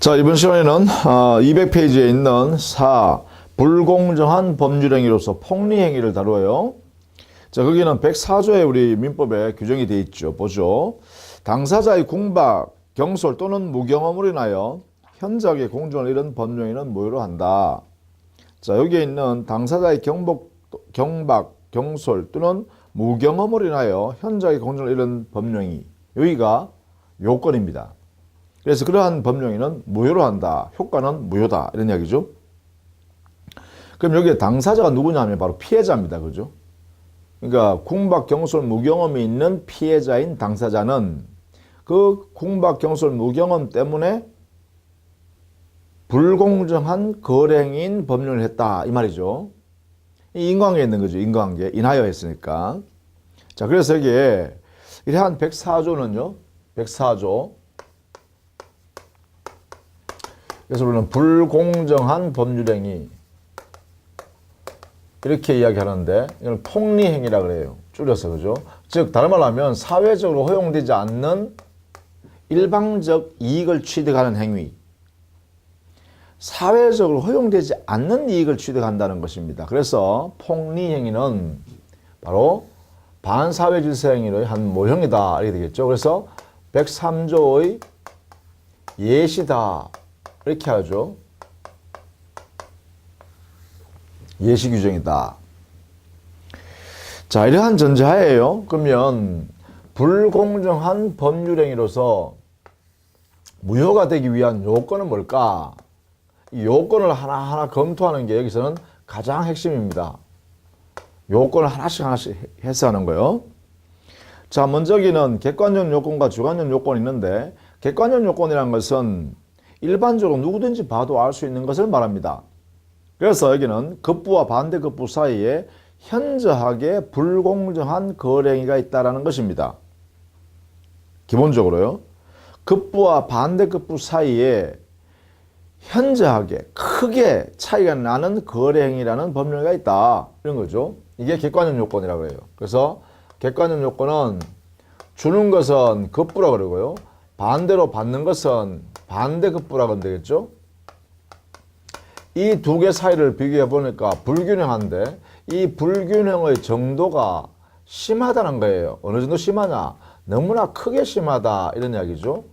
자, 이번 시간에는 200페이지에 있는 불공정한 법률행위로서 폭리행위를 다루어요. 자, 거기는 104조에 우리 민법에 규정이 되어 있죠. 보죠. 당사자의 궁박, 경솔 또는 무경험으로 인하여 현저하게 공정을 잃은 법령행위는 무효로 한다. 자, 여기에 있는 당사자의 경박, 경솔 또는 무경험으로 인하여 현저하게 공정을 잃은 법령행위, 여기가 요건입니다. 그래서 그러한 법령행위는 무효로 한다. 효과는 무효다. 이런 이야기죠. 그럼 여기에 당사자가 누구냐면 바로 피해자입니다. 그죠? 그러니까 궁박, 경솔, 무경험이 있는 피해자인 당사자는 그 궁박, 경솔, 무경험 때문에 불공정한 거래행위인 법령을 했다. 이 말이죠. 이 인과관계에 있는 거죠. 인과관계. 인하여 했으니까. 자, 그래서 여기에 이러한 104조는요. 104조. 그래서 우리는 불공정한 법률행위 이렇게 이야기하는데 이걸 폭리행위라 그래요. 줄여서. 그죠? 즉 다른 말로 하면 사회적으로 허용되지 않는 일방적 이익을 취득하는 행위. 사회적으로 허용되지 않는 이익을 취득한다는 것입니다. 그래서 폭리행위는 바로 반사회질서행위의 한 모형이다. 이렇게 되겠죠. 그래서 103조의 예시다. 이렇게 하죠. 예시 규정이다. 자, 이러한 전제하에요. 그러면 불공정한 법률행위로서 무효가 되기 위한 요건은 뭘까? 이 요건을 하나하나 검토하는 게 여기서는 가장 핵심입니다. 요건을 하나씩 해서 하는 거예요. 자, 먼저 여기는 객관적 요건과 주관적 요건이 있는데 객관적 요건이라는 것은 일반적으로 누구든지 봐도 알 수 있는 것을 말합니다. 그래서 여기는 급부와 반대급부 사이에 현저하게 불공정한 거래행위가 있다는 것입니다. 기본적으로요. 급부와 반대급부 사이에 현저하게 크게 차이가 나는 거래행위라는 법령이 있다. 이런 거죠. 이게 객관적 요건이라고 해요. 그래서 객관적 요건은 주는 것은 급부라고 그러고요. 반대로 받는 것은 반대급부라고 하면 되겠죠. 이 두 개 사이를 비교해 보니까 불균형한데 이 불균형의 정도가 심하다는 거예요. 어느 정도 심하냐? 너무나 크게 심하다. 이런 이야기죠.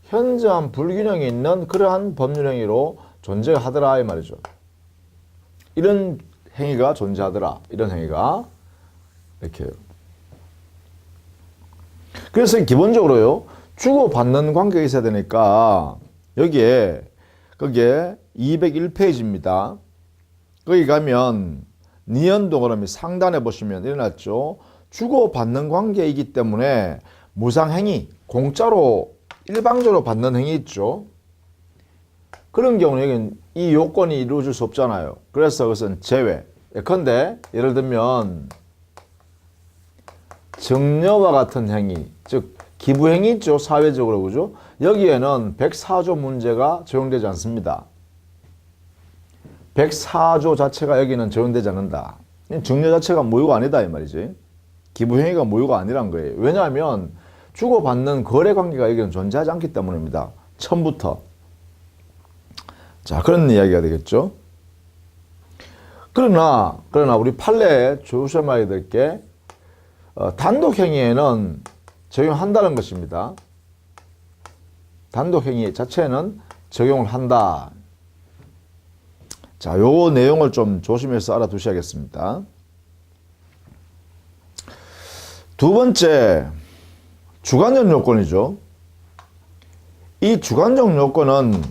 현저한 불균형이 있는 그러한 법률행위로 존재하더라 이 말이죠. 이런 행위가 존재하더라. 이런 행위가 이렇게요. 그래서 기본적으로요. 주고받는 관계가 있어야 되니까 거기에 201페이지입니다. 거기 가면 니은도 그러면 상단에 보시면 일어났죠. 주고받는 관계이기 때문에 무상행위, 공짜로 일방적으로 받는 행위 있죠. 그런 경우는 여기는 이 요건이 이루어질 수 없잖아요. 그래서 그것은 제외. 예컨대 예를 들면 증여와 같은 행위, 즉 기부행위 있죠. 사회적으로. 그죠? 여기에는 104조 문제가 적용되지 않습니다. 104조 자체가 여기는 적용되지 않는다. 증여 자체가 무효가 아니다 이 말이지. 기부행위가 무효가 아니란 거예요. 왜냐하면 주고받는 거래관계가 여기는 존재하지 않기 때문입니다. 처음부터. 자, 그런 이야기가 되겠죠. 그러나 우리 판례에 조심해야 될 게 단독행위에는 적용한다는 것입니다. 단독행위 자체는 적용을 한다. 자, 요 내용을 좀 조심해서 알아두셔야겠습니다. 두 번째, 주관적 요건이죠. 이 주관적 요건은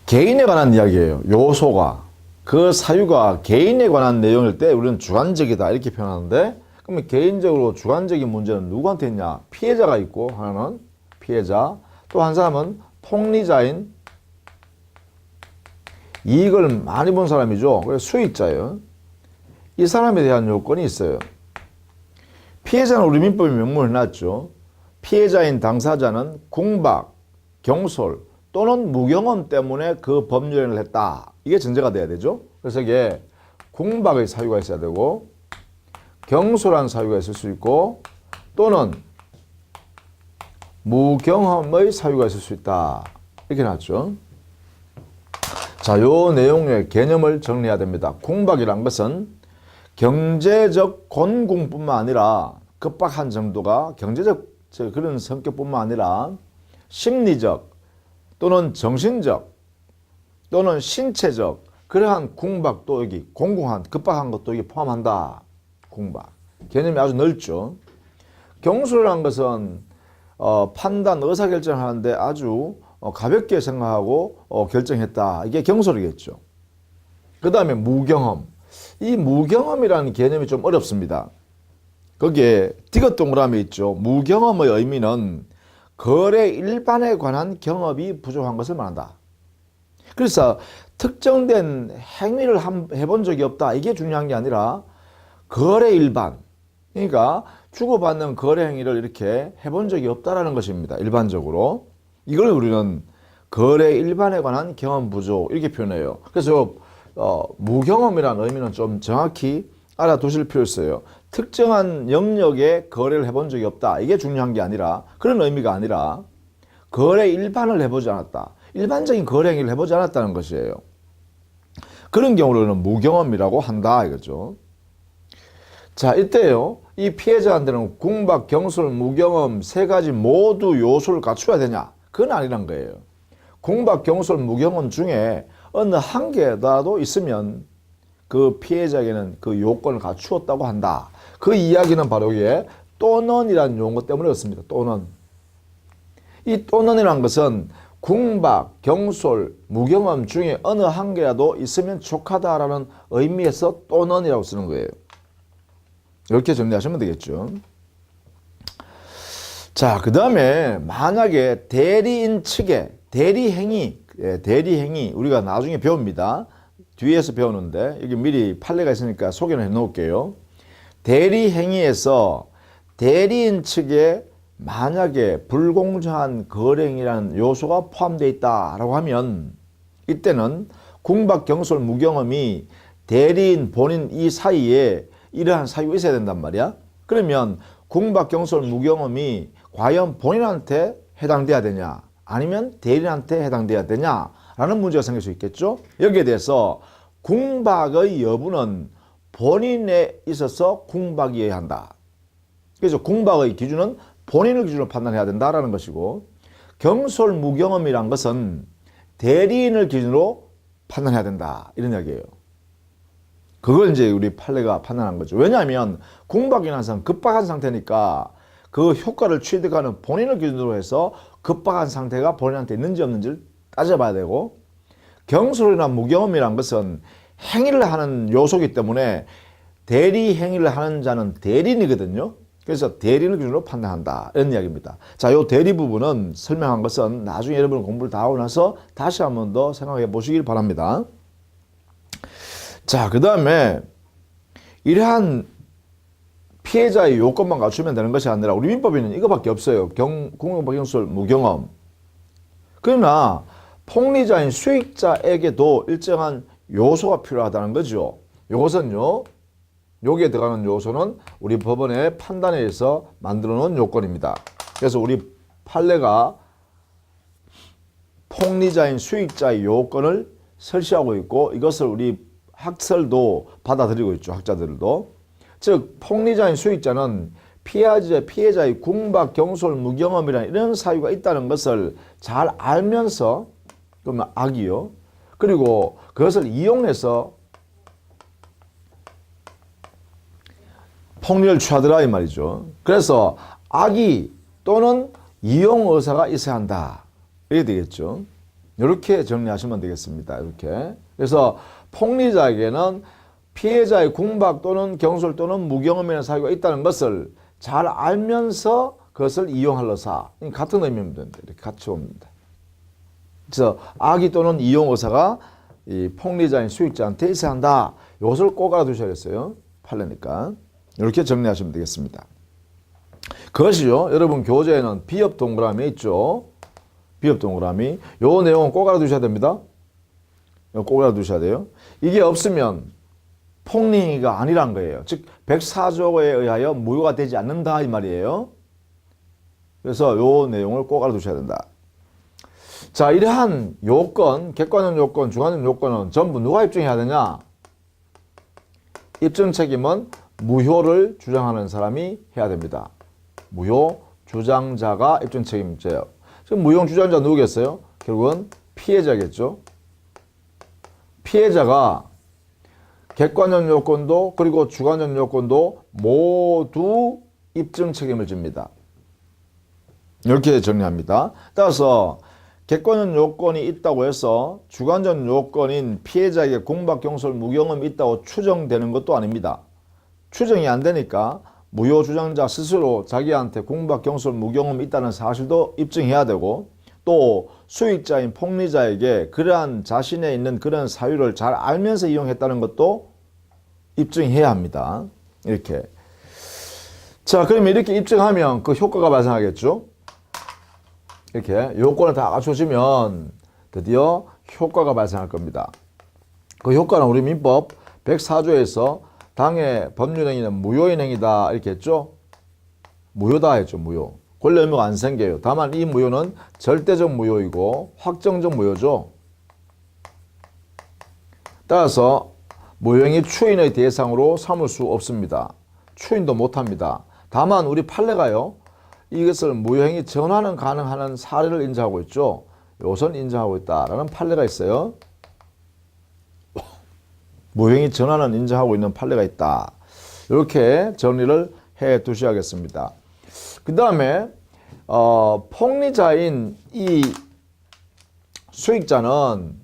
개인에 관한 이야기예요. 요소가. 그 사유가 개인에 관한 내용일 때 우리는 주관적이다 이렇게 표현하는데 그러면 개인적으로 주관적인 문제는 누구한테 있냐? 피해자가 있고 하나는 피해자 또 한 사람은 폭리자인 이익을 많이 본 사람이죠. 그래서 수익자예요. 이 사람에 대한 요건이 있어요. 피해자는 우리 민법에 명문을 해놨죠. 피해자인 당사자는 궁박, 경솔 또는 무경험 때문에 그 법률행위를 했다. 이게 전제가 돼야 되죠. 그래서 이게 궁박의 사유가 있어야 되고 경솔한 사유가 있을 수 있고 또는 무경험의 사유가 있을 수 있다. 이렇게 나왔죠. 자, 요 내용의 개념을 정리해야 됩니다. 궁박이란 것은 경제적 곤궁뿐만 아니라 급박한 정도가 경제적 그런 성격뿐만 아니라 심리적 또는 정신적 또는 신체적 그러한 궁박도 여기 공공한 급박한 것도 여기 포함한다. 궁박. 개념이 아주 넓죠. 경솔이라는 것은 판단, 의사결정을 하는데 아주 가볍게 생각하고 결정했다. 이게 경솔이겠죠. 그 다음에 무경험. 이 무경험이라는 개념이 좀 어렵습니다. 거기에 디귿 동그라미 있죠. 무경험의 의미는 거래 일반에 관한 경험이 부족한 것을 말한다. 그래서 특정된 행위를 해본 적이 없다. 이게 중요한 게 아니라 거래 일반. 그러니까 주고받는 거래 행위를 이렇게 해본 적이 없다라는 것입니다. 일반적으로. 이걸 우리는 거래 일반에 관한 경험 부족 이렇게 표현해요. 그래서 무경험이라는 의미는 좀 정확히 알아두실 필요 있어요. 특정한 영역에 거래를 해본 적이 없다. 이게 중요한 게 아니라 그런 의미가 아니라 거래 일반을 해보지 않았다. 일반적인 거래 행위를 해보지 않았다는 것이에요. 그런 경우로는 무경험이라고 한다 이거죠. 자, 이때요. 이 피해자한테는 궁박, 경솔, 무경험 세 가지 모두 요소를 갖춰야 되냐? 그건 아니란 거예요. 궁박, 경솔, 무경험 중에 어느 한 개라도 있으면 그 피해자에게는 그 요건을 갖추었다고 한다. 그 이야기는 바로 이게 또는이라는 용어 때문에 그렇습니다. 또는. 이 또는이라는 것은 궁박, 경솔, 무경험 중에 어느 한 개라도 있으면 족하다라는 의미에서 또는이라고 쓰는 거예요. 이렇게 정리하시면 되겠죠. 자, 그 다음에 만약에 대리인 측에 대리행위 우리가 나중에 배웁니다. 뒤에서 배우는데 여기 미리 판례가 있으니까 소개를 해 놓을게요. 대리행위에서 대리인 측에 만약에 불공정한 거래행위라는 요소가 포함되어 있다라고 하면 이때는 궁박, 경솔, 무경험이 대리인 본인 이 사이에 이러한 사유가 있어야 된단 말이야. 그러면 궁박, 경솔, 무경험이 과연 본인한테 해당돼야 되냐 아니면 대리인한테 해당돼야 되냐라는 문제가 생길 수 있겠죠. 여기에 대해서 궁박의 여부는 본인에 있어서 궁박이어야 한다. 그래서 궁박의 기준은 본인을 기준으로 판단해야 된다라는 것이고 경솔, 무경험이란 것은 대리인을 기준으로 판단해야 된다. 이런 이야기예요. 그걸 이제 우리 판례가 판단한 거죠. 왜냐하면 궁박이라는 것은 급박한 상태니까 그 효과를 취득하는 본인을 기준으로 해서 급박한 상태가 본인한테 있는지 없는지를 따져봐야 되고 경솔이나 무경험이란 것은 행위를 하는 요소이기 때문에 대리 행위를 하는 자는 대리인이거든요. 그래서 대리인을 기준으로 판단한다. 이런 이야기입니다. 자, 요 대리 부분은 설명한 것은 나중에 여러분 공부를 다 하고 나서 다시 한 번 더 생각해 보시길 바랍니다. 자, 그 다음에 이러한 피해자의 요건만 갖추면 되는 것이 아니라 우리 민법에는 이거밖에 없어요. 궁박, 경솔, 무경험. 그러나 폭리자인 수익자에게도 일정한 요소가 필요하다는 거죠. 이것은요. 여기에 들어가는 요소는 우리 법원의 판단에 의해서 만들어 놓은 요건입니다. 그래서 우리 판례가 폭리자인 수익자의 요건을 설치하고 있고 이것을 우리 학설도 받아들이고 있죠. 학자들도. 즉 폭리자인 수익자는 피해자의 궁박, 경솔, 무경험이라는 이런 사유가 있다는 것을 잘 알면서 그러면 악이요. 그리고 그것을 이용해서 폭리를 취하더라 이 말이죠. 그래서 악의 또는 이용 의사가 있어야 한다. 이렇게 되겠죠. 이렇게 정리하시면 되겠습니다. 이렇게. 그래서 폭리자에게는 피해자의 궁박 또는 경솔 또는 무경험이라는 사유가 있다는 것을 잘 알면서 그것을 이용할러사. 같은 의미입니다. 이렇게 같이 옵니다. 그래서 악의 또는 이용 의사가 이 폭리자인 수익자한테 있어야 한다. 이것을 꼭 알아두셔야겠어요. 판례니까. 이렇게 정리하시면 되겠습니다. 그것이요. 여러분 교재에는 비협 동그라미 있죠. 비협 동그라미. 요 내용은 꼭 알아두셔야 됩니다. 꼭 알아두셔야 돼요. 이게 없으면 폭리가 아니란 거예요. 즉 104조에 의하여 무효가 되지 않는다 이 말이에요. 그래서 요 내용을 꼭 알아두셔야 된다. 자, 이러한 요건, 객관적 요건, 주관적 요건은 전부 누가 입증해야 되냐? 입증 책임은 무효를 주장하는 사람이 해야 됩니다. 무효 주장자가 입증 책임져요. 지금 무효 주장자 누구겠어요? 결국은 피해자겠죠. 피해자가 객관적 요건도 그리고 주관적 요건도 모두 입증 책임을 집니다. 이렇게 정리합니다. 따라서 객관적 요건이 있다고 해서 주관적 요건인 피해자에게 공박, 경솔, 무경험이 있다고 추정되는 것도 아닙니다. 추정이 안 되니까 무효 주장자 스스로 자기한테 공박, 경솔, 무경험이 있다는 사실도 입증해야 되고 또 수익자인 폭리자에게 그러한 자신에 있는 그런 사유를 잘 알면서 이용했다는 것도 입증해야 합니다. 이렇게. 자, 그러면 이렇게 입증하면 그 효과가 발생하겠죠? 이렇게 요건을 다 갖춰주면 드디어 효과가 발생할 겁니다. 그 효과는 우리 민법 104조에서 당해 법률행위는 무효인 행위다 이렇게 했죠. 무효다 했죠. 무효. 권리 의무가 안 생겨요. 다만 이 무효는 절대적 무효이고 확정적 무효죠. 따라서 무효행위 추인의 대상으로 삼을 수 없습니다. 추인도 못합니다. 다만 우리 판례가요. 이것을 무효행위 전환은 가능한 사례를 인정하고 있죠. 요선 인정하고 있다라는 판례가 있어요. 무효행위 전환은 인정하고 있는 판례가 있다. 이렇게 정리를 해 두셔야겠습니다. 그 다음에 폭리자인 이 수익자는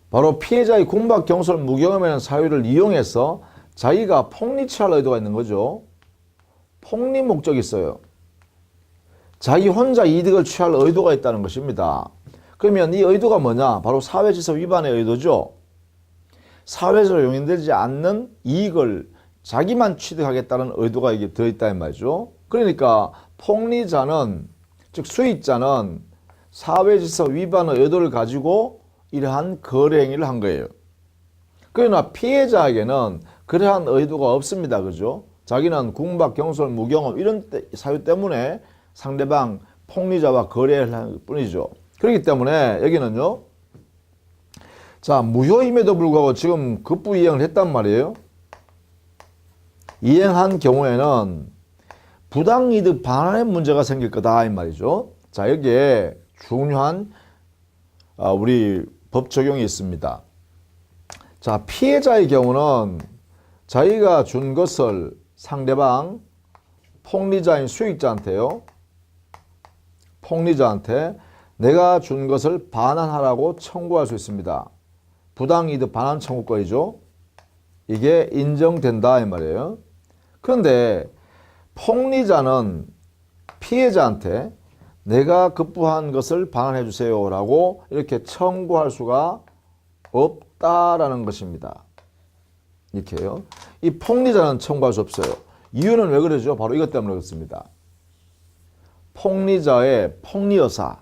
바로 피해자의 공박, 경솔, 무경험이라는 사유를 이용해서 자기가 폭리취할 의도가 있는 거죠. 폭리 목적이 있어요. 자기 혼자 이득을 취할 의도가 있다는 것입니다. 그러면 이 의도가 뭐냐? 바로 사회질서 위반의 의도죠. 사회적으로 용인되지 않는 이익을 자기만 취득하겠다는 의도가 이게 들어있다는 말이죠. 그러니까 폭리자는, 즉 수익자는 사회질서 위반의 의도를 가지고 이러한 거래 행위를 한 거예요. 그러나 피해자에게는 그러한 의도가 없습니다. 그죠? 자기는 궁박, 경솔, 무경험 이런 사유 때문에 상대방 폭리자와 거래를 할 뿐이죠. 그렇기 때문에 여기는요. 자, 무효임에도 불구하고 지금 급부 이행을 했단 말이에요. 이행한 경우에는 부당이득 반환의 문제가 생길 거다 이 말이죠. 자, 여기에 중요한 우리 법 적용이 있습니다. 자, 피해자의 경우는 자기가 준 것을 상대방 폭리자인 수익자한테요. 폭리자한테 내가 준 것을 반환하라고 청구할 수 있습니다. 부당이득 반환 청구권이죠. 이게 인정된다 이 말이에요. 그런데 폭리자는 피해자한테 내가 급부한 것을 반환해 주세요 라고 이렇게 청구할 수가 없다라는 것입니다. 이렇게요. 이 폭리자는 청구할 수 없어요. 이유는 왜 그러죠? 바로 이것 때문에 그렇습니다. 폭리자의 폭리의사,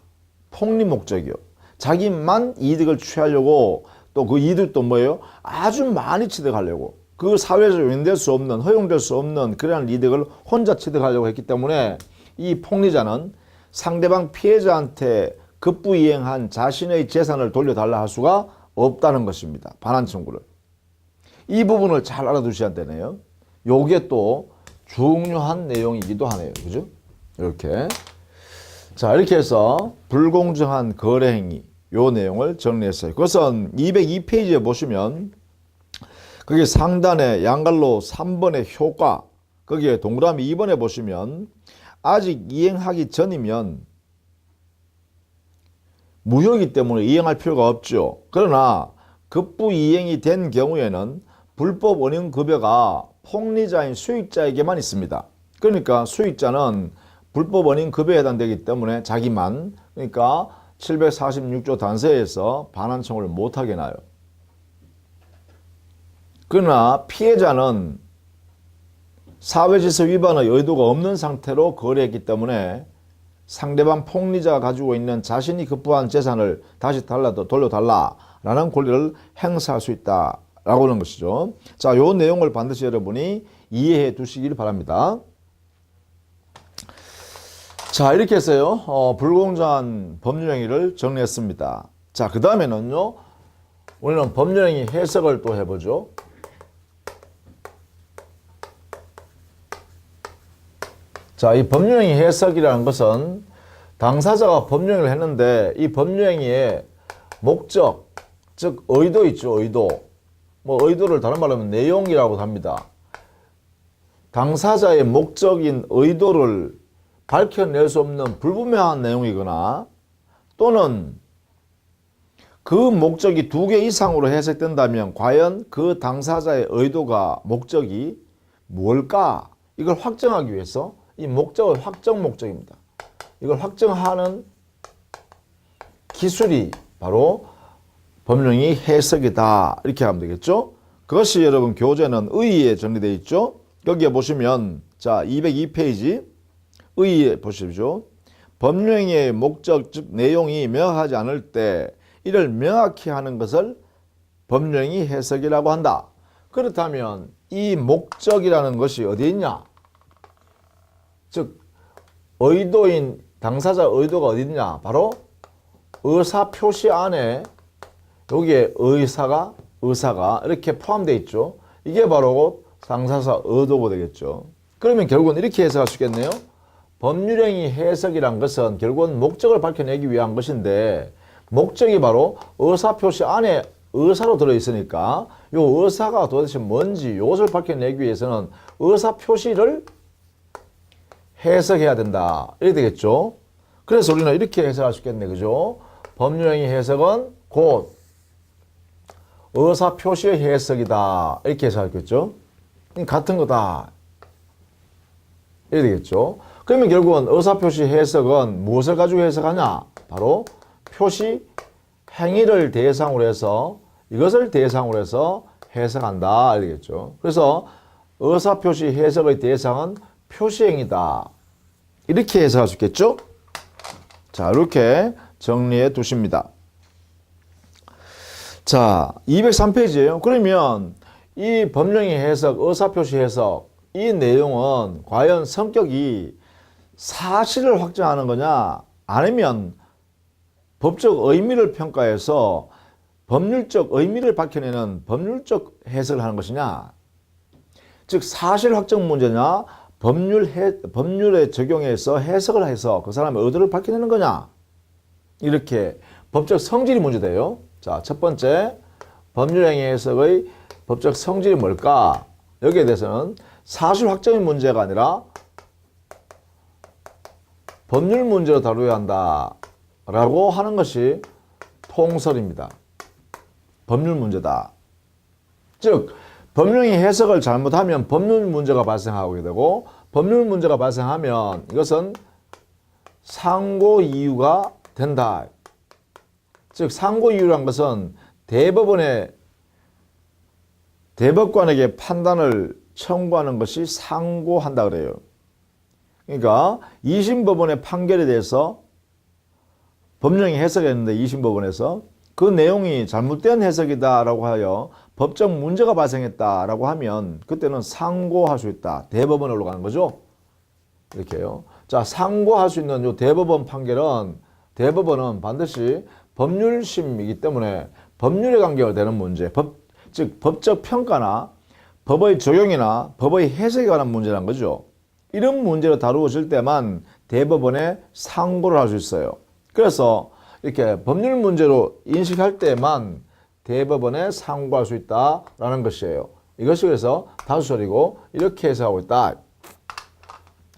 폭리 목적이요. 자기만 이득을 취하려고 또 그 이득도 뭐예요? 아주 많이 취득하려고. 그 사회에서 용인될 수 없는, 허용될 수 없는 그러한 이득을 혼자 취득하려고 했기 때문에 이 폭리자는 상대방 피해자한테 급부 이행한 자신의 재산을 돌려달라 할 수가 없다는 것입니다. 반환 청구를. 이 부분을 잘 알아두셔야 되네요. 요게 또 중요한 내용이기도 하네요. 그죠? 이렇게. 자, 이렇게 해서 불공정한 거래 행위 요 내용을 정리했어요. 그것은 202페이지에 보시면 거기 상단에 양갈로 3번의 효과 거기에 동그라미 2번에 보시면 아직 이행하기 전이면 무효이기 때문에 이행할 필요가 없죠. 그러나 급부 이행이 된 경우에는 불법 원인급여가 폭리자인 수익자에게만 있습니다. 그러니까 수익자는 불법 원인급여에 해당되기 때문에 자기만, 그러니까 746조 단서에서 반환 청구를 못하게 나요. 그러나 피해자는 사회질서 위반의 의도가 없는 상태로 거래했기 때문에 상대방 폭리자가 가지고 있는 자신이 급부한 재산을 다시 돌려달라라는 권리를 행사할 수 있다라고 하는 것이죠. 자, 요 내용을 반드시 여러분이 이해해 두시길 바랍니다. 자, 이렇게 해서요, 불공정한 법률행위를 정리했습니다. 자, 그 다음에는요, 우리는 법률행위 해석을 또 해보죠. 자, 이 법률행위 해석이라는 것은 당사자가 법률행위를 했는데 이 법률행위의 목적, 즉 의도 있죠, 의도. 뭐 의도를 다른 말로 하면 내용이라고 합니다. 당사자의 목적인 의도를 밝혀낼 수 없는 불분명한 내용이거나 또는 그 목적이 2개 이상으로 해석된다면 과연 그 당사자의 의도가 목적이 뭘까? 이걸 확정하기 위해서 이 목적은 확정 목적입니다. 이걸 확정하는 기술이 바로 법령이 해석이다. 이렇게 하면 되겠죠. 그것이 여러분 교재는 의의에 정리되어 있죠. 여기에 보시면 자 202페이지 의의에 보십시오. 법령의 목적 즉 내용이 명확하지 않을 때 이를 명확히 하는 것을 법령이 해석이라고 한다. 그렇다면 이 목적이라는 것이 어디 있냐? 즉 의도인 당사자 의도가 어디 있냐? 바로 의사 표시 안에 여기에 의사가 이렇게 포함되어 있죠. 이게 바로 당사자 의도가 되겠죠. 그러면 결국은 이렇게 해석할 수 있겠네요. 법률행위 해석이란 것은 결국은 목적을 밝혀내기 위한 것인데 목적이 바로 의사 표시 안에 의사로 들어있으니까 이 의사가 도대체 뭔지 이것을 밝혀내기 위해서는 의사 표시를 해석해야 된다. 이렇게 되겠죠. 그래서 우리는 이렇게 해석할 수 있겠네. 그죠? 법률행위 해석은 곧 의사 표시의 해석이다. 이렇게 해석하겠죠. 같은 거다. 이렇게 되겠죠. 그러면 결국은 의사 표시 해석은 무엇을 가지고 해석하냐? 바로 표시 행위를 대상으로 해서 이것을 대상으로 해서 해석한다. 알겠죠? 그래서 의사 표시 해석의 대상은 표시행위다. 이렇게 해석할 수 있겠죠? 자, 이렇게 정리해 두십니다. 자, 203페이지예요. 그러면 이 법령의 해석, 의사표시 해석, 이 내용은 과연 성격이 사실을 확정하는 거냐? 아니면 법적 의미를 평가해서 법률적 의미를 밝혀내는 법률적 해석을 하는 것이냐? 즉 사실 확정 문제냐? 법률에 적용해서 해석을 해서 그 사람의 의도를 밝혀내는 거냐? 이렇게 법적 성질이 문제돼요. 자, 첫 번째 법률행위 해석의 법적 성질이 뭘까? 여기에 대해서는 사실 확정의 문제가 아니라 법률 문제로 다루어야 한다 라고 하는 것이 통설입니다. 법률 문제다. 즉 법령의 해석을 잘못하면 법률 문제가 발생하게 되고 법률 문제가 발생하면 이것은 상고 이유가 된다. 즉 상고 이유란 것은 대법관에게 판단을 청구하는 것이 상고한다 그래요. 그러니까 2심 법원의 판결에 대해서 법령이 해석했는데 2심 법원에서 그 내용이 잘못된 해석이다라고 하여 법적 문제가 발생했다라고 하면 그때는 상고할 수 있다. 대법원에 올라가는 거죠. 이렇게요. 자, 상고할 수 있는 이 대법원 판결은 대법원은 반드시 법률심이기 때문에 법률에 관계되는 문제, 즉 법적 평가나 법의 적용이나 법의 해석에 관한 문제란 거죠. 이런 문제로 다루어질 때만 대법원에 상고를 할 수 있어요. 그래서 이렇게 법률 문제로 인식할 때만 대법원에 상고할 수 있다라는 것이에요. 이것이 그래서 다수설이고 이렇게 해석하고 있다.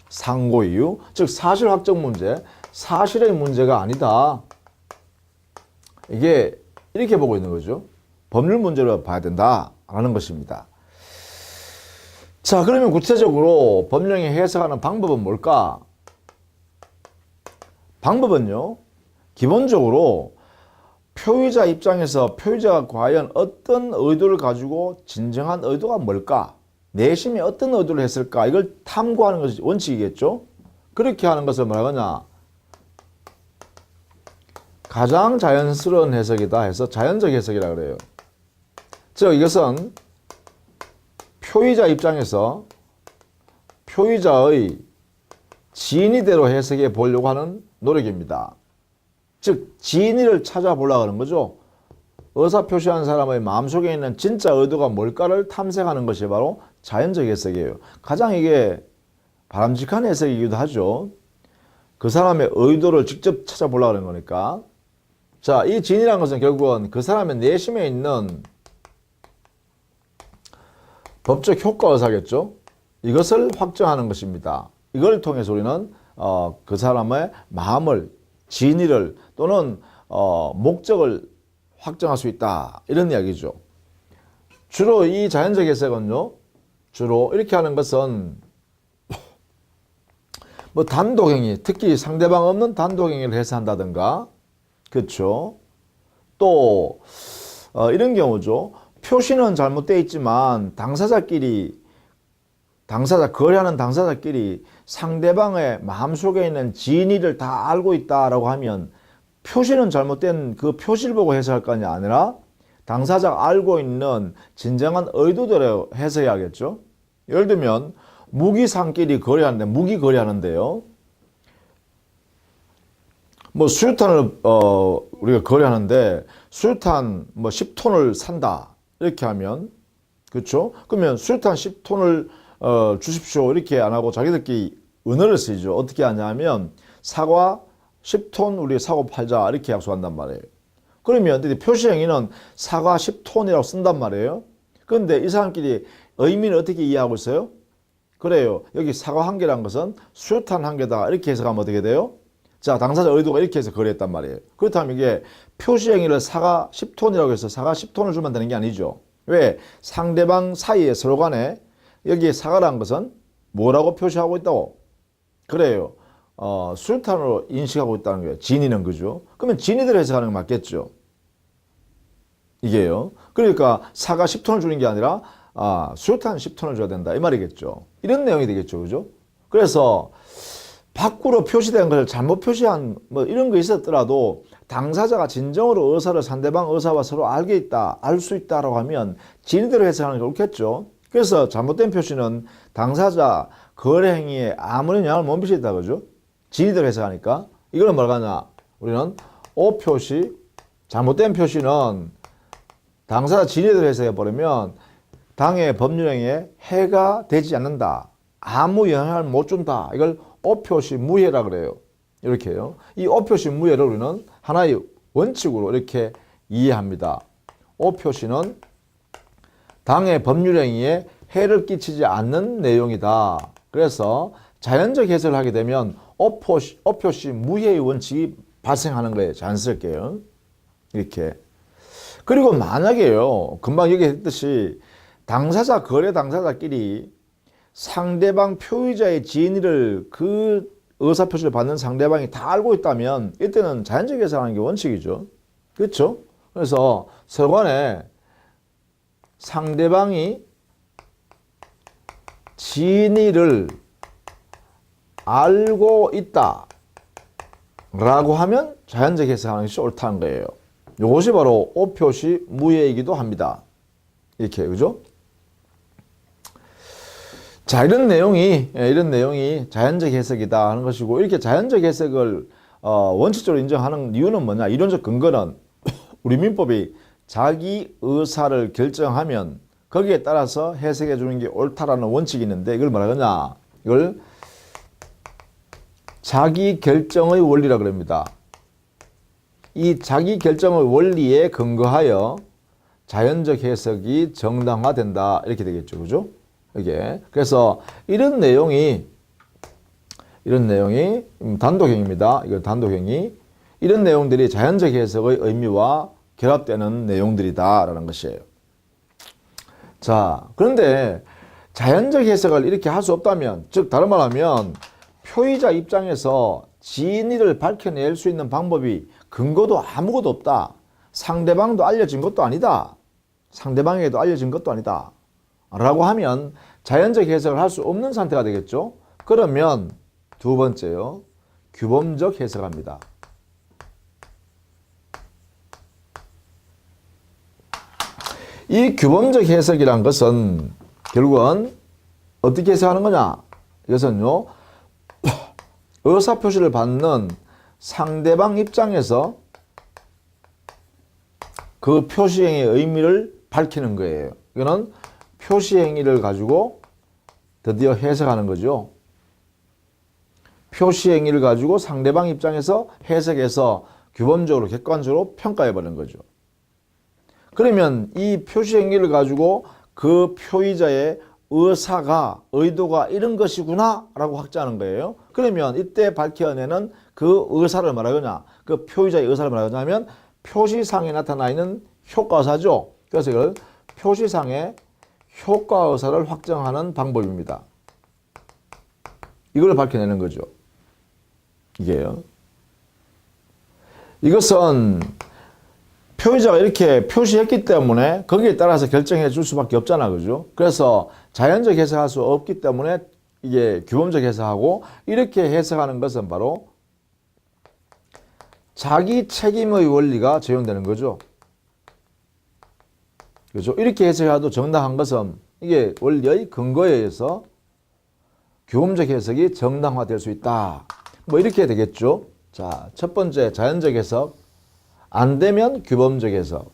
상고 이유, 즉 사실 확정 문제, 사실의 문제가 아니다. 이게 이렇게 보고 있는 거죠. 법률 문제로 봐야 된다라는 것입니다. 자, 그러면 구체적으로 법령이 해석하는 방법은 뭘까? 방법은요, 기본적으로 표의자 입장에서 표의자가 과연 어떤 의도를 가지고 진정한 의도가 뭘까? 내심이 어떤 의도를 했을까? 이걸 탐구하는 것이 원칙이겠죠? 그렇게 하는 것을 뭐라 하냐? 가장 자연스러운 해석이다 해서 자연적 해석이라고 그래요. 즉 이것은 표의자 입장에서 표의자의 진의대로 해석해 보려고 하는 노력입니다. 즉 진의를 찾아보려고 하는 거죠. 의사표시하는 사람의 마음속에 있는 진짜 의도가 뭘까를 탐색하는 것이 바로 자연적 해석이에요. 가장 이게 바람직한 해석이기도 하죠. 그 사람의 의도를 직접 찾아보려고 하는 거니까. 자, 이 진이라는 것은 결국은 그 사람의 내심에 있는 법적 효과 의사겠죠. 이것을 확정하는 것입니다. 이걸 통해서 우리는 그 사람의 마음을, 진의를 또는 목적을 확정할 수 있다, 이런 이야기죠. 주로 이 자연적 해석은요, 주로 이렇게 하는 것은 뭐 단독행위, 특히 상대방 없는 단독행위를 해서 한다든가, 그렇죠. 또 이런 경우죠. 표시는 잘못되어 있지만 거래하는 당사자끼리 상대방의 마음속에 있는 진의를 다 알고 있다라고 하면 표시는 잘못된 그 표시를 보고 해석할 거 아니라 당사자가 알고 있는 진정한 의도대로 해석해야겠죠. 예를 들면 무기상끼리 거래하는데, 무기 거래하는데요. 뭐 수류탄을 우리가 거래하는데 수류탄 뭐 10톤을 산다, 이렇게 하면, 그렇죠? 그러면 수류탄 10톤을 주십시오 이렇게 안 하고 자기들끼리 은어를 쓰죠. 어떻게 하냐면 사과 10톤 우리 사고 팔자 이렇게 약속한단 말이에요. 그러면 표시행위는 사과 10톤이라고 쓴단 말이에요. 그런데 이 사람끼리 의미는 어떻게 이해하고 있어요? 그래요. 여기 사과 한 개란 것은 수류탄 한 개다, 이렇게 해석하면 어떻게 돼요? 자, 당사자 의도가 이렇게 해서 거래했단 말이에요. 그렇다면 이게 표시행위를 사과 10톤이라고 해서 사과 10톤을 주면 되는 게 아니죠. 왜? 상대방 사이에 서로 간에 여기에 사과라는 것은 뭐라고 표시하고 있다고? 그래요. 수류탄으로 인식하고 있다는 거예요. 진위는, 그죠? 그러면 진위대로 해석하는 게 맞겠죠. 이게요. 그러니까 사과 10톤을 주는 게 아니라 수류탄 10톤을 줘야 된다, 이 말이겠죠. 이런 내용이 되겠죠. 그죠? 그래서 밖으로 표시된 것을 잘못 표시한 뭐 이런 거 있었더라도 당사자가 진정으로 의사를 상대방 의사와 서로 알게 있다, 알 수 있다라고 하면 진위대로 해석하는 게 옳겠죠. 그래서 잘못된 표시는 당사자 거래 행위에 아무런 영향을 못 미친다, 그죠? 진위대로 해석하니까. 이거는 뭐라고 하냐? 우리는 오표시, 잘못된 표시는 당사자 진위대로 해석해 버리면 당의 법률행위에 해가 되지 않는다, 아무 영향을 못 준다. 이걸 오표시 무해라 그래요. 이렇게요. 이 오표시 무해를 우리는 하나의 원칙으로 이렇게 이해합니다. 오표시는 당의 법률행위에 해를 끼치지 않는 내용이다. 그래서 자연적 해석을 하게 되면 오표시 무해의 원칙이 발생하는 거예요. 자연스럽게요. 이렇게. 그리고 만약에요, 금방 얘기했듯이 당사자, 거래 당사자끼리 상대방 표의자의 진위를, 그 의사표시를 받는 상대방이 다 알고 있다면 이때는 자연적 해석하는 게 원칙이죠. 그렇죠? 그래서 서로 간에 상대방이 진위를 알고 있다 라고 하면 자연적 해석하는 것이 옳다는 거예요. 이것이 바로 오표시 무해이기도 합니다. 이렇게, 그죠? 자, 이런 내용이 자연적 해석이다 하는 것이고, 이렇게 자연적 해석을 원칙적으로 인정하는 이유는 뭐냐? 이론적 근거는 우리 민법이 자기 의사를 결정하면 거기에 따라서 해석해 주는 게 옳다라는 원칙이 있는데, 이걸 뭐라 그러냐? 이걸 자기 결정의 원리라 그럽니다. 이 자기 결정의 원리에 근거하여 자연적 해석이 정당화된다, 이렇게 되겠죠. 그죠? 이게. 그래서 이런 내용이 단독행위입니다. 이거 단독행위. 이런 내용들이 자연적 해석의 의미와 결합되는 내용들이다라는 것이에요. 자, 그런데 자연적 해석을 이렇게 할 수 없다면, 즉 다른 말 하면 표의자 입장에서 진위를 밝혀낼 수 있는 방법이, 근거도 아무것도 없다, 상대방도 알려진 것도 아니다, 상대방에게도 알려진 것도 아니다 라고 하면 자연적 해석을 할 수 없는 상태가 되겠죠. 그러면 두 번째요, 규범적 해석합니다. 이 규범적 해석이란 것은 결국은 어떻게 해석하는 거냐? 이것은요, 의사표시를 받는 상대방 입장에서 그 표시행위의 의미를 밝히는 거예요. 이거는 표시행위를 가지고 드디어 해석하는 거죠. 표시행위를 가지고 상대방 입장에서 해석해서 규범적으로 객관적으로 평가해버리는 거죠. 그러면 이 표시행위를 가지고 그 표의자의 의사가, 의도가 이런 것이구나 라고 확정하는 거예요. 그러면 이때 밝혀내는 그 의사를 말하거나 그 표의자의 의사를 말하거나 하면 표시상에 나타나 있는 효과의사죠. 그래서 이걸 표시상의 효과의사를 확정하는 방법입니다. 이걸 밝혀내는 거죠. 이게요. 이것은 표의자가 이렇게 표시했기 때문에 거기에 따라서 결정해 줄 수밖에 없잖아. 그죠? 그래서 자연적 해석할 수 없기 때문에 이게 규범적 해석하고 이렇게 해석하는 것은 바로 자기 책임의 원리가 적용되는 거죠. 그죠? 이렇게 해석해도 정당한 것은 이게 원리의 근거에 의해서 규범적 해석이 정당화될 수 있다. 뭐 이렇게 되겠죠. 자, 첫 번째 자연적 해석. 안 되면 규범적 해석.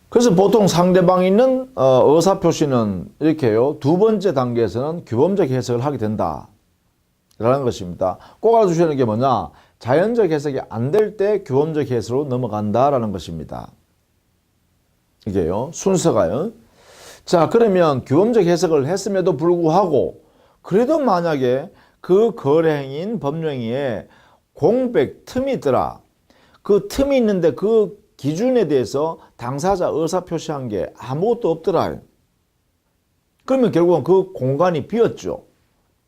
그래서 보통 상대방이 있는 의사표시는 이렇게요. 두 번째 단계에서는 규범적 해석을 하게 된다. 라는 것입니다. 꼭 알아두셔야 하는 게 뭐냐. 자연적 해석이 안 될 때 규범적 해석으로 넘어간다라는 것입니다. 이게요. 순서가요. 자, 그러면 규범적 해석을 했음에도 불구하고 그래도 만약에 그 거래행위인 법령행위에 공백 틈이 있더라. 그 틈이 있는데 그 기준에 대해서 당사자 의사표시한 게 아무것도 없더라. 그러면 결국은 그 공간이 비었죠.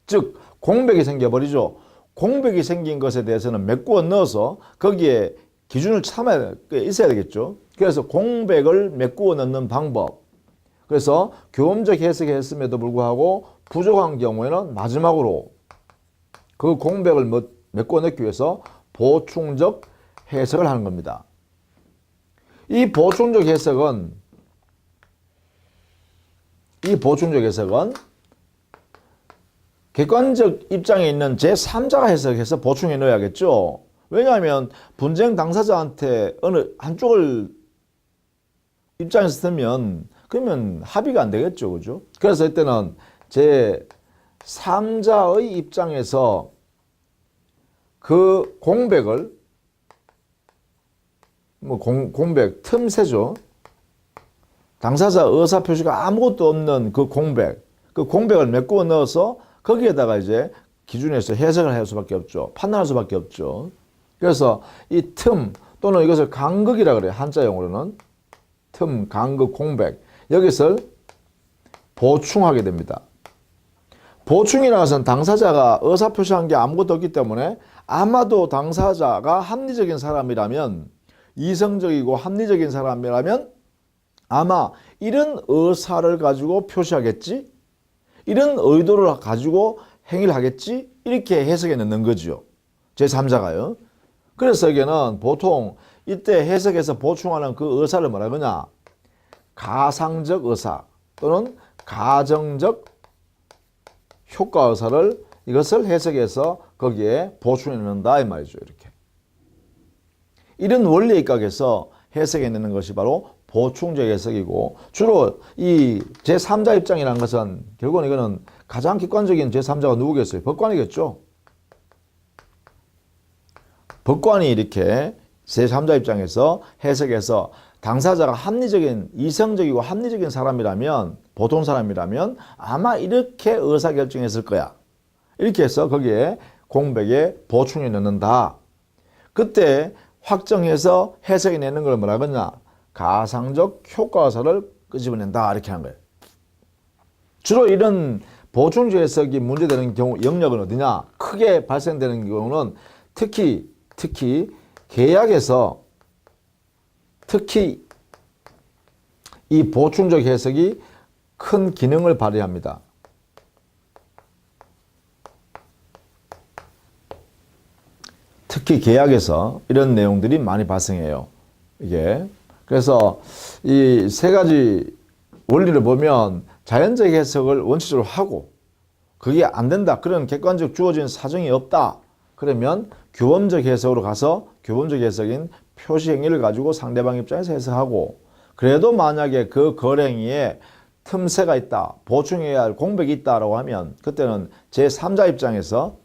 즉 공백이 생겨버리죠. 공백이 생긴 것에 대해서는 메꾸어 넣어서 거기에 기준을 참아야 있어야 되겠죠. 그래서 공백을 메꾸어 넣는 방법. 그래서 교험적 해석을 했음에도 불구하고 부족한 경우에는 마지막으로 그 공백을 메꾸어 넣기 위해서 보충적 해석을 하는 겁니다. 이 보충적 해석은 객관적 입장에 있는 제3자가 해석해서 보충해 넣어야겠죠. 왜냐하면 분쟁 당사자한테 어느 한쪽을 입장에서 쓰면 그러면 합의가 안 되겠죠. 그죠? 그래서 이때는 제3자의 입장에서 그 공백을 공백 틈새죠. 당사자 의사표시가 아무것도 없는 그 공백을 메꾸어 넣어서 거기에다가 이제 기준에서 해석을 할 수밖에 없죠. 판단할 수밖에 없죠. 그래서 이 틈 또는 이것을 간극이라 그래요. 한자용어로는 틈, 간극, 공백 여기서 보충하게 됩니다. 보충이라는 것은 당사자가 의사표시한 게 아무것도 없기 때문에 아마도 당사자가 합리적인 사람이라면 이성적이고 합리적인 사람이라면 아마 이런 의사를 가지고 표시하겠지? 이런 의도를 가지고 행위를 하겠지? 이렇게 해석해 넣는 거죠. 제3자가요. 그래서 여기는 보통 이때 해석해서 보충하는 그 의사를 뭐라 그러냐? 가상적 의사 또는 가정적 효과 의사를 이것을 해석해서 거기에 보충해 넣는다 이 말이죠. 이렇게. 이런 원리에 입각해서 해석해 내는 것이 바로 보충적 해석이고 주로 이 제3자 입장이라는 것은 결국은 이거는 가장 객관적인 제3자가 누구겠어요? 법관이겠죠. 법관이 이렇게 제3자 입장에서 해석해서 당사자가 합리적인 이성적이고 합리적인 사람이라면 보통 사람이라면 아마 이렇게 의사결정했을 거야. 이렇게 해서 거기에 공백에 보충해 넣는다. 그때 확정해서 해석해 내는 걸 뭐라 그러냐? 가상적 효과사를 끄집어낸다. 이렇게 하는 거예요. 주로 이런 보충적 해석이 문제되는 경우 영역은 어디냐? 크게 발생되는 경우는 특히 계약에서 특히 이 보충적 해석이 큰 기능을 발휘합니다. 특히 계약에서 이런 내용들이 많이 발생해요. 이게. 그래서 이 세 가지 원리를 보면 자연적 해석을 원칙적으로 하고 그게 안 된다. 그런 객관적 주어진 사정이 없다. 그러면 규범적 해석으로 가서 규범적 해석인 표시 행위를 가지고 상대방 입장에서 해석하고, 그래도 만약에 그 거래행위에 틈새가 있다, 보충해야 할 공백이 있다라고 하면 그때는 제3자 입장에서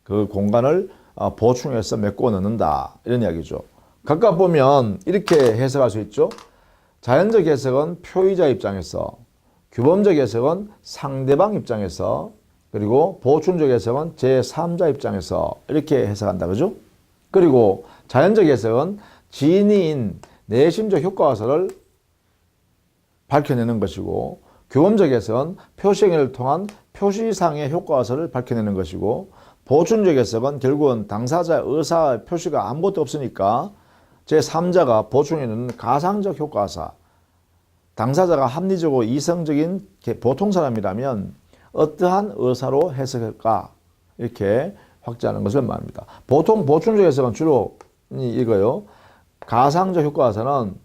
그 공간을 보충해서 메꿔 넣는다, 이런 이야기죠. 각각 보면 이렇게 해석할 수 있죠. 자연적 해석은 표의자 입장에서, 규범적 해석은 상대방 입장에서, 그리고 보충적 해석은 제3자 입장에서 이렇게 해석한다, 그죠? 그리고 자연적 해석은 진위인 내심적 효과서를 밝혀내는 것이고, 규범적 해석은 표시행위를 통한 표시상의 효과서를 밝혀내는 것이고, 보충적 해석은 결국은 당사자의 의사 표시가 아무것도 없으니까 제3자가 보충해내는 가상적 효과사, 당사자가 합리적으로 이성적인 보통 사람이라면 어떠한 의사로 해석할까, 이렇게 확대하는 것을 말합니다. 보통 보충적 해석은 주로 이거요. 가상적 효과사는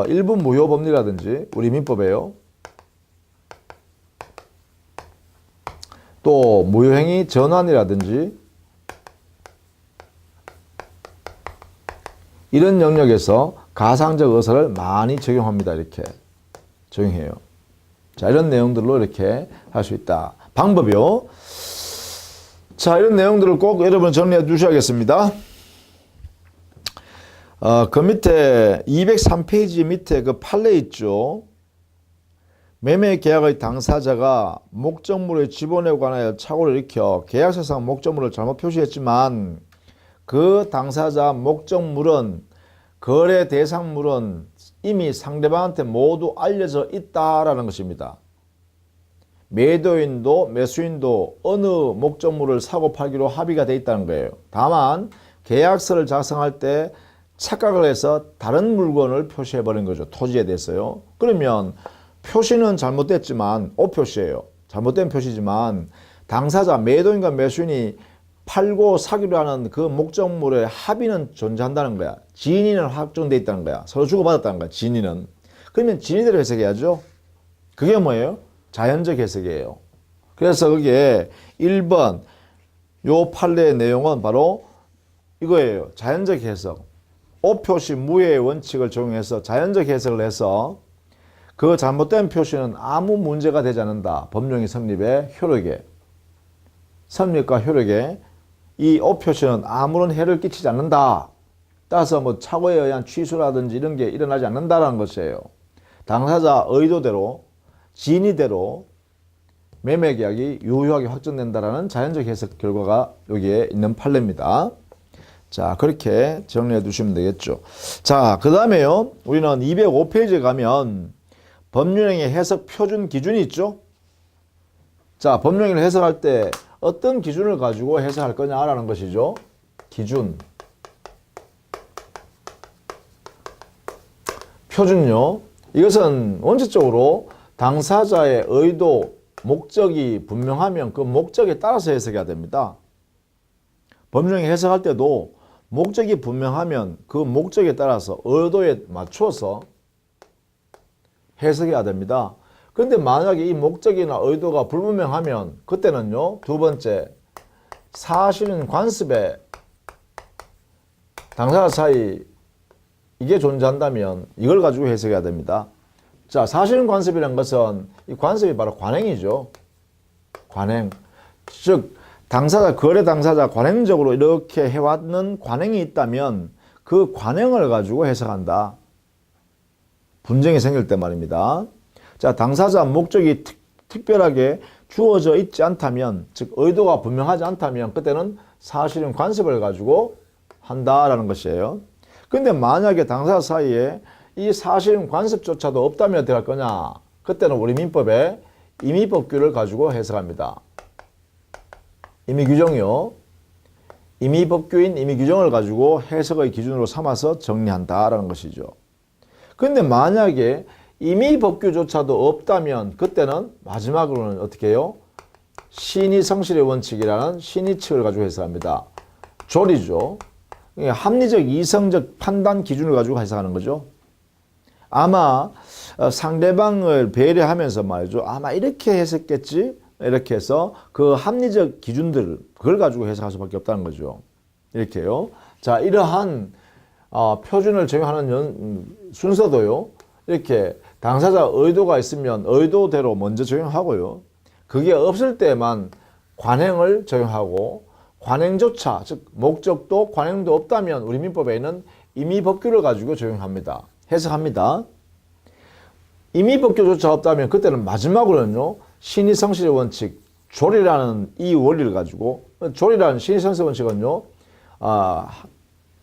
일부 무효 법리라든지 우리 민법에요. 또 무효행위 전환이라든지 이런 영역에서 가상적 의사를 많이 적용합니다. 이렇게 적용해요. 자, 이런 내용들로 이렇게 할 수 있다. 방법이요. 자, 이런 내용들을 꼭 여러분 정리해 두셔야겠습니다. 그 밑에 203페이지 밑에 그 판례 있죠. 매매 계약의 당사자가 목적물의 지분에 관하여 착오를 일으켜 계약서상 목적물을 잘못 표시했지만 그 당사자 목적물은 거래 대상물은 이미 상대방한테 모두 알려져 있다라는 것입니다. 매도인도 매수인도 어느 목적물을 사고 팔기로 합의가 돼 있다는 거예요. 다만 계약서를 작성할 때 착각을 해서 다른 물건을 표시해버린 거죠. 토지에 대해서요. 그러면 표시는 잘못됐지만 오표시예요. 잘못된 표시지만 당사자 매도인과 매수인이 팔고 사기로 하는 그 목적물의 합의는 존재한다는 거야. 진위는 확정돼 있다는 거야. 서로 주고받았다는 거야. 진위는. 그러면 진위대로 해석해야죠. 그게 뭐예요? 자연적 해석이에요. 그래서 그게 1번 요 판례의 내용은 바로 이거예요. 자연적 해석. 오표시 무효의 원칙을 적용해서 자연적 해석을 해서 그 잘못된 표시는 아무 문제가 되지 않는다. 법령의 성립의 효력에. 성립과 효력에 이 오표시는 아무런 해를 끼치지 않는다. 따라서 뭐 착오에 의한 취소라든지 이런 게 일어나지 않는다라는 것이에요. 당사자 의도대로 진위대로 매매계약이 유효하게 확정된다라는 자연적 해석 결과가 여기에 있는 판례입니다. 자, 그렇게 정리해 두시면 되겠죠. 자, 그 다음에요. 우리는 205페이지에 가면 법률행위 해석 표준 기준이 있죠. 자, 법령을 해석할 때 어떤 기준을 가지고 해석할 거냐라는 것이죠. 기준. 표준요. 이것은 원칙적으로 당사자의 의도, 목적이 분명하면 그 목적에 따라서 해석해야 됩니다. 법령을 해석할 때도 목적이 분명하면 그 목적에 따라서 의도에 맞춰서 해석해야 됩니다. 그런데 만약에 이 목적이나 의도가 불분명하면 그때는요, 두 번째, 사실은 관습에 당사자 사이 이게 존재한다면 이걸 가지고 해석해야 됩니다. 자, 사실은 관습이라는 것은 이 관습이 바로 관행이죠. 관행. 즉, 당사자, 거래 당사자 관행적으로 이렇게 해왔는 관행이 있다면 그 관행을 가지고 해석한다. 분쟁이 생길 때 말입니다. 자, 당사자 목적이 특별하게 주어져 있지 않다면, 즉 의도가 분명하지 않다면 그때는 사실은 관습을 가지고 한다라는 것이에요. 근데 만약에 당사자 사이에 이 사실은 관습조차도 없다면 어떻게 할 거냐? 그때는 우리 민법에 임의법규를 가지고 해석합니다. 임의규정이요. 임의법규인 임의규정을 가지고 해석의 기준으로 삼아서 정리한다라는 것이죠. 근데 만약에 임의법규조차도 없다면 그때는 마지막으로는 어떻게 해요? 신의성실의 원칙이라는 신의칙을 가지고 해석합니다. 조리죠. 합리적 이성적 판단 기준을 가지고 해석하는 거죠. 아마 상대방을 배려하면서 말이죠. 아마 이렇게 했었겠지? 이렇게 해서 그 합리적 기준들 그걸 가지고 해석할 수밖에 없다는 거죠. 이렇게요. 자, 이러한 표준을 적용하는 순서도요. 이렇게 당사자 의도가 있으면 의도대로 먼저 적용하고요. 그게 없을 때만 관행을 적용하고 관행조차 즉 목적도 관행도 없다면 우리 민법에는 임의법규를 가지고 적용합니다. 해석합니다. 임의법규조차 없다면 그때는 마지막으로는요. 신의성실의 원칙 조리라는 이 원리를 가지고 조리라는 신의성실 원칙은요.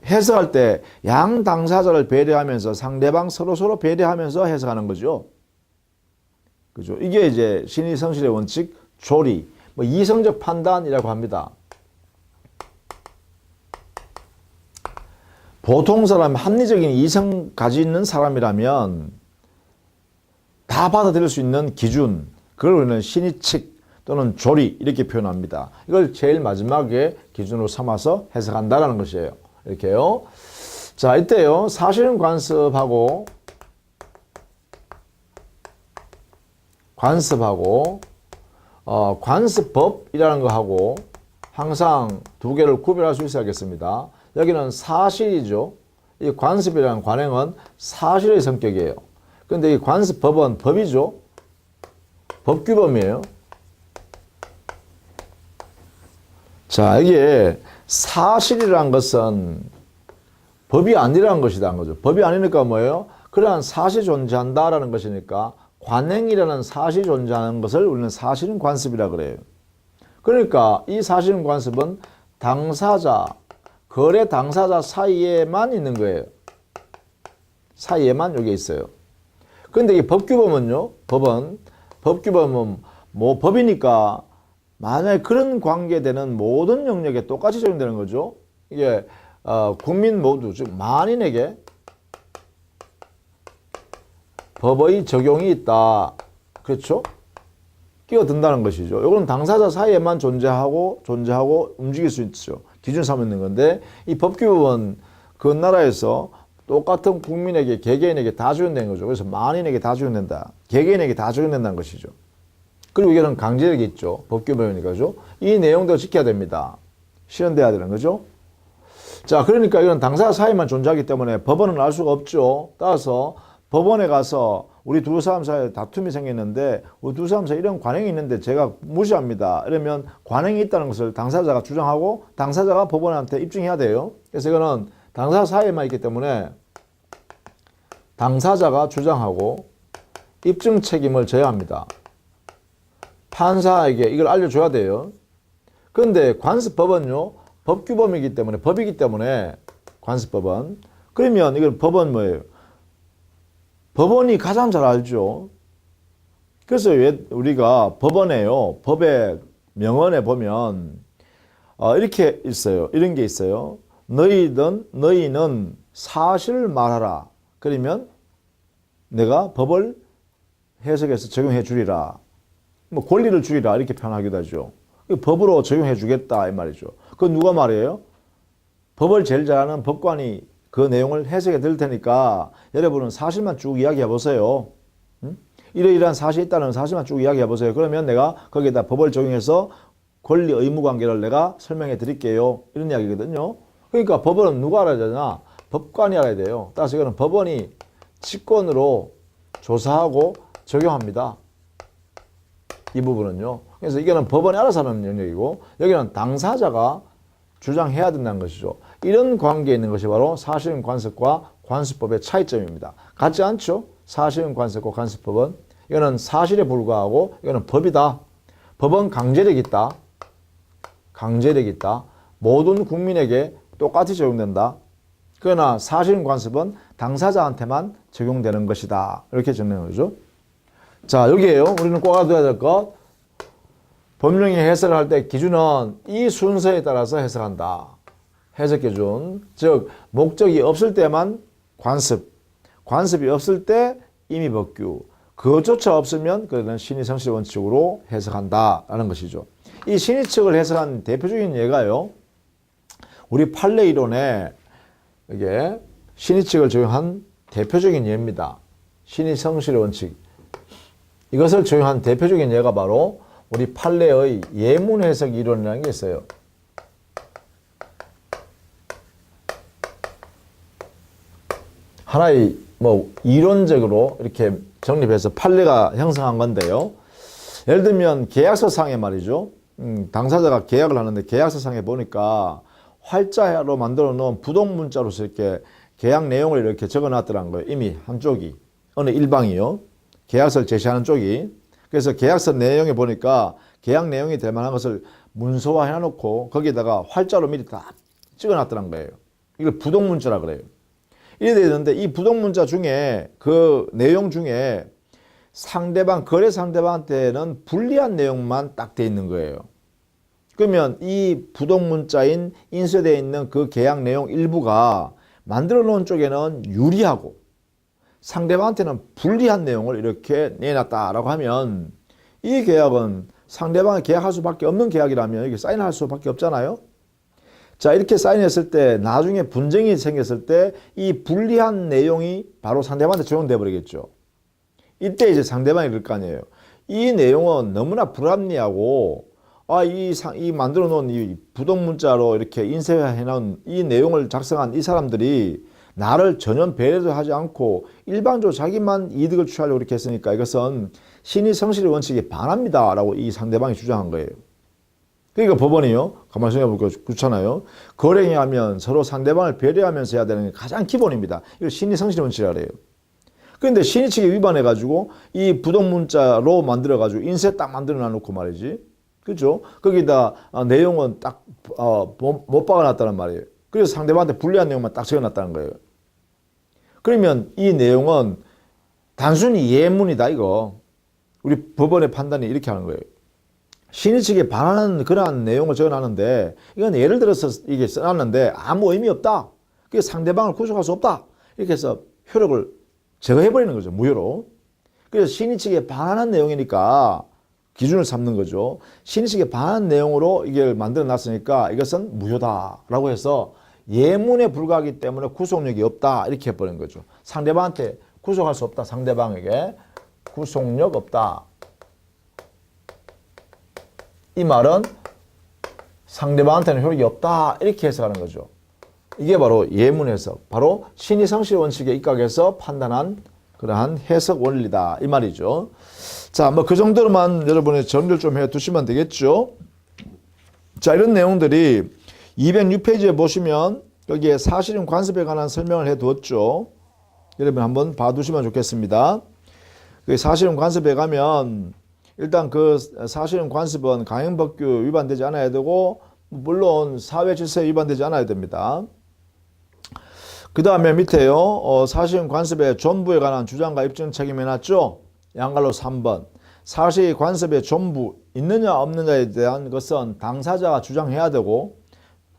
해석할 때 양 당사자를 배려하면서 상대방 서로 배려하면서 해석하는 거죠. 그죠? 이게 이제 신의성실의 원칙 조리, 이성적 판단이라고 합니다. 보통 사람 합리적인 이성 가지는 사람이라면 다 받아들일 수 있는 기준, 그걸 우리는 신의칙 또는 조리 이렇게 표현합니다. 이걸 제일 마지막에 기준으로 삼아서 해석한다라는 것이에요. 이렇게요. 자, 이때요. 사실은 관습하고 관습법이라는 거하고 항상 두 개를 구별할 수 있어야겠습니다. 여기는 사실이죠. 이 관습이라는 관행은 사실의 성격이에요. 그런데 이 관습법은 법이죠. 법규범이에요. 자, 이게 사실이라는 것은 법이 아니라는 것이다. 거죠. 법이 아니니까 뭐예요? 그러한 사실이 존재한다라는 것이니까 관행이라는 사실이 존재하는 것을 우리는 사실은 관습이라 그래요. 그러니까 이 사실은 관습은 당사자, 거래 당사자 사이에만 있는 거예요. 사이에만 여기 있어요. 그런데 이 법규범은요, 법규범은 뭐 법이니까 만약에 그런 관계되는 모든 영역에 똑같이 적용되는 거죠. 이게 국민 모두, 즉 만인에게 법의 적용이 있다. 그렇죠? 끼어든다는 것이죠. 이거는 당사자 사이에만 존재하고 움직일 수 있죠. 기준 삼아 있는 건데 이 법규범은 그 나라에서 똑같은 국민에게, 개개인에게 다 적용된 거죠. 그래서 만인에게 다 적용된다. 개개인에게 다 적용된다는 것이죠. 그리고 이거는 강제력이 있죠. 법규범이니까죠. 이 내용도 지켜야 됩니다. 실현돼야 되는 거죠. 자, 그러니까 이건 당사자 사이만 존재하기 때문에 법원은 알 수가 없죠. 따라서 법원에 가서 우리 두 사람 사이에 다툼이 생겼는데 우리 두 사람 사이에 이런 관행이 있는데 제가 무시합니다. 이러면 관행이 있다는 것을 당사자가 주장하고 당사자가 법원한테 입증해야 돼요. 그래서 이거는 당사자 사이에만 있기 때문에 당사자가 주장하고 입증 책임을 져야 합니다. 판사에게 이걸 알려줘야 돼요. 그런데 관습법은요, 법규범이기 때문에, 법이기 때문에 관습법은. 그러면 이건 법은 뭐예요? 법원이 가장 잘 알죠. 그래서 왜 우리가 법원에요, 법의 명언에 보면 이렇게 있어요. 이런 게 있어요. 너희는 사실을 말하라. 그러면 내가 법을 해석해서 적용해 주리라. 뭐 권리를 주리라 이렇게 표현하기도 하죠. 법으로 적용해 주겠다 이 말이죠. 그건 누가 말이에요? 법을 제일 잘하는 법관이 그 내용을 해석해 드릴 테니까 여러분은 사실만 쭉 이야기해 보세요. 이러이러한 사실이 있다는 사실만 쭉 이야기해 보세요. 그러면 내가 거기에다 법을 적용해서 권리 의무 관계를 내가 설명해 드릴게요. 이런 이야기거든요. 그러니까 법원은 누가 알아야 되나? 법관이 알아야 돼요. 따라서 이거는 법원이 직권으로 조사하고 적용합니다. 이 부분은요. 그래서 이거는 법원이 알아서 하는 영역이고 여기는 당사자가 주장해야 된다는 것이죠. 이런 관계에 있는 것이 바로 사실은 관습과 관습법의 차이점입니다. 같지 않죠? 사실은 관습과 관습법은 이거는 사실에 불과하고 이거는 법이다. 법은 강제력이 있다. 강제력이 있다. 모든 국민에게 똑같이 적용된다. 그러나 사실은 관습은 당사자한테만 적용되는 것이다. 이렇게 정리하는 거죠. 자, 여기에요. 우리는 꼭 알아둬야 될 것. 법령의 해석을 할 때 기준은 이 순서에 따라서 해석한다. 해석 기준. 즉, 목적이 없을 때만 관습. 관습이 없을 때 임의법규. 그것조차 없으면 그는 신의성실 원칙으로 해석한다라는 것이죠. 이 신의칙을 해석한 대표적인 예가요. 우리 판례 이론에 이게 신의칙을 적용한 대표적인 예입니다. 신의성실 원칙. 이것을 적용한 대표적인 예가 바로 우리 판례의 예문 해석 이론이라는 게 있어요. 하나의 뭐 이론적으로 이렇게 정립해서 판례가 형성한 건데요. 예를 들면 계약서상에 말이죠. 당사자가 계약을 하는데 계약서상에 보니까 활자로 만들어 놓은 부동문자로서 이렇게 계약 내용을 이렇게 적어 놨더라는 거예요. 이미 한쪽이, 어느 일방이요. 계약서를 제시하는 쪽이. 그래서 계약서 내용에 보니까 계약 내용이 될 만한 것을 문서화 해놓고 거기다가 활자로 미리 다 찍어 놨더라는 거예요. 이걸 부동문자라 그래요. 이래 되는데 이 부동문자 중에 그 내용 중에 상대방, 거래 상대방한테는 불리한 내용만 딱 돼 있는 거예요. 그러면 이 부동문자인 인쇄되어 있는 그 계약 내용 일부가 만들어 놓은 쪽에는 유리하고 상대방한테는 불리한 내용을 이렇게 내놨다라고 하면 이 계약은 상대방이 계약할 수밖에 없는 계약이라면 이렇게 사인할 수밖에 없잖아요. 자, 이렇게 사인했을 때 나중에 분쟁이 생겼을 때 이 불리한 내용이 바로 상대방한테 적용돼 버리겠죠. 이때 이제 상대방이 그럴 거 아니에요. 이 내용은 너무나 불합리하고 이 만들어 놓은 이 부동문자로 이렇게 인쇄해 놓은 이 내용을 작성한 이 사람들이 나를 전혀 배려도 하지 않고 일방적으로 자기만 이득을 취하려고 이렇게 했으니까 이것은 신의성실의 원칙에 반합니다 라고 이 상대방이 주장한 거예요. 그러니까 법원이요, 가만히 생각해보니까 그렇잖아요. 거래하면 서로 상대방을 배려하면서 해야 되는 게 가장 기본입니다. 이걸 신의성실의 원칙이라고 그래요. 그런데 신의 측에 위반해가지고 이 부동문자로 만들어가지고 인쇄 딱 만들어 놔놓고 말이지. 그죠? 거기다 내용은 딱 못 박아놨다는 말이에요. 그래서 상대방한테 불리한 내용만 딱 적어놨다는 거예요. 그러면 이 내용은 단순히 예문이다 이거. 우리 법원의 판단이 이렇게 하는 거예요. 신의 측에 반하는 그러한 내용을 적어놨는데 이건 예를 들어서 이게 써놨는데 아무 의미 없다. 그게 상대방을 구속할 수 없다. 이렇게 해서 효력을 제거해버리는 거죠. 무효로. 그래서 신의 측에 반하는 내용이니까 기준을 삼는 거죠. 신의 측에 반하는 내용으로 이걸 만들어 놨으니까 이것은 무효다라고 해서 예문에 불과하기 때문에 구속력이 없다. 이렇게 해버리는 거죠. 상대방한테 구속할 수 없다. 상대방에게 구속력 없다. 이 말은 상대방한테는 효력이 없다. 이렇게 해석하는 거죠. 이게 바로 예문 해석, 바로 신의성실 원칙에 입각해서 판단한 그러한 해석 원리다. 이 말이죠. 자, 뭐 그 정도로만 여러분의 정리를 좀 해 두시면 되겠죠. 자, 이런 내용들이 206페이지에 보시면 여기에 사실임 관습에 관한 설명을 해 두었죠. 여러분 한번 봐 두시면 좋겠습니다. 그 사실임 관습에 가면 일단 그 사실임 관습은 강행법규 위반되지 않아야 되고 물론 사회질서에 위반되지 않아야 됩니다. 그 다음에 밑에요. 사실임 관습의 전부에 관한 주장과 입증 책임이 해놨죠. 양갈로 3번. 사실 관습의 전부 있느냐 없느냐에 대한 것은 당사자가 주장해야 되고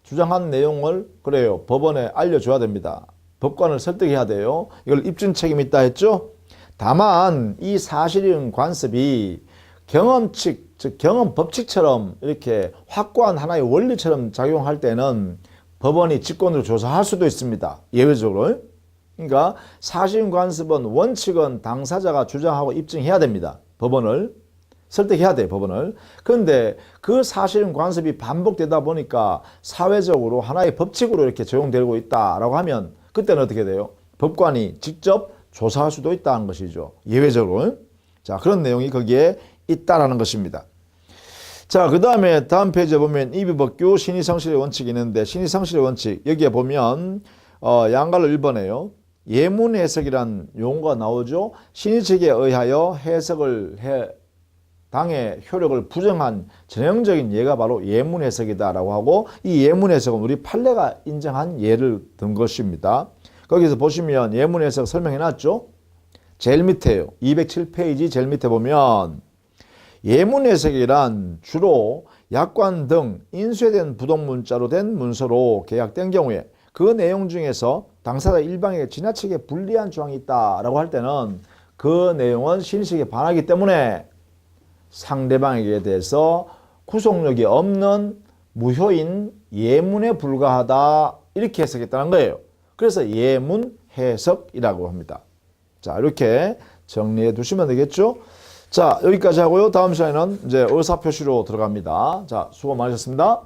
주장한 내용을 그래요. 법원에 알려줘야 됩니다. 법관을 설득해야 돼요. 이걸 입증 책임이 있다 했죠. 다만 이 사실임 관습이 경험칙, 즉 경험 법칙처럼 이렇게 확고한 하나의 원리처럼 작용할 때는 법원이 직권으로 조사할 수도 있습니다. 예외적으로. 그러니까 사실임 관습은 원칙은 당사자가 주장하고 입증해야 됩니다. 법원을 설득해야 돼요. 법원을. 그런데 그 사실임 관습이 반복되다 보니까 사회적으로 하나의 법칙으로 이렇게 적용되고 있다라고 하면 그때는 어떻게 돼요? 법관이 직접 조사할 수도 있다는 것이죠. 예외적으로. 자, 그런 내용이 거기에 있다라는 것입니다. 자, 그 다음에 다음 페이지에 보면 이비법규 신의성실의 원칙이 있는데 신의성실의 원칙 여기에 보면 양갈로 1번에요. 예문 해석이란 용어가 나오죠. 신의 측에 의하여 해석을 해 당의 효력을 부정한 전형적인 예가 바로 예문 해석이다라고 하고 이 예문 해석은 우리 판례가 인정한 예를 든 것입니다. 거기서 보시면 예문 해석 설명해 놨죠. 제일 밑에요. 207페이지 제일 밑에 보면 예문 해석이란 주로 약관 등 인쇄된 부동문자로 된 문서로 계약된 경우에 그 내용 중에서 당사자 일방에게 지나치게 불리한 조항이 있다라고 할 때는 그 내용은 신의식에 반하기 때문에 상대방에게 대해서 구속력이 없는 무효인 예문에 불과하다 이렇게 해석했다는 거예요. 그래서 예문 해석이라고 합니다. 자, 이렇게 정리해 두시면 되겠죠. 자, 여기까지 하고요. 다음 시간에는 이제 의사표시로 들어갑니다. 자, 수고 많으셨습니다.